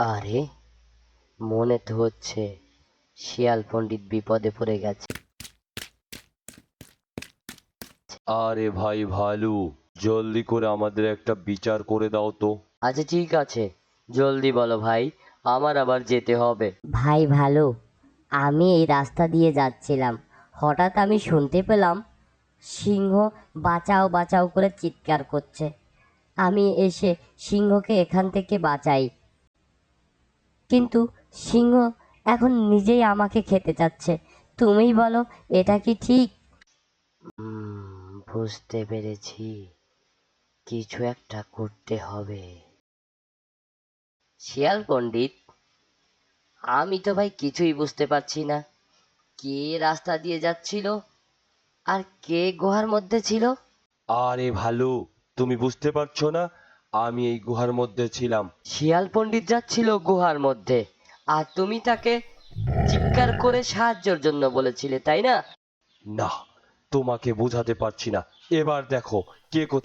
আরে, মনে তো হচ্ছে শিয়াল পণ্ডিত বিপদে পড়ে গেছে। আরে ভাই ভালু, জলদি করে আমাদের একটা বিচার করে দাও তো। আচ্ছা ঠিক আছে, জলদি বলো ভাই, আমার আবার যেতে হবে। ভাই ভালো, আমি এই রাস্তা দিয়ে যাচ্ছিলাম, হঠাৎ আমি শুনতে পেলাম সিংহ বাঁচাও বাঁচাও করে চিৎকার করছে। আমি এসে সিংহকে এখান থেকে বাঁচাই, কিন্তু সিংহ এখন নিজেই আমাকে খেতে চাচ্ছে। তুমিই বলো, এটা কি ঠিক? বুঝতে পেরেছি, কিছু একটা করতে হবে। শিয়াল পণ্ডিত, আমি তো ভাই কিছুই বুঝতে পারছি না, কে রাস্তা দিয়ে যাচ্ছিল আর কে গুহার মধ্যে ছিল। আরে ভালু, তুমি বুঝতে পারছো না? আমি এই গুহার মধ্যে ছিলাম। শিয়াল পণ্ডিত যাচ্ছিল গুহার মধ্যে, আর তুমি তাকে চিৎকার করে সাহায্যের জন্য বলেছিলে, তাই না? না, তোমাকে বোঝাতে পারছি না। এবার দেখো কে কোথায়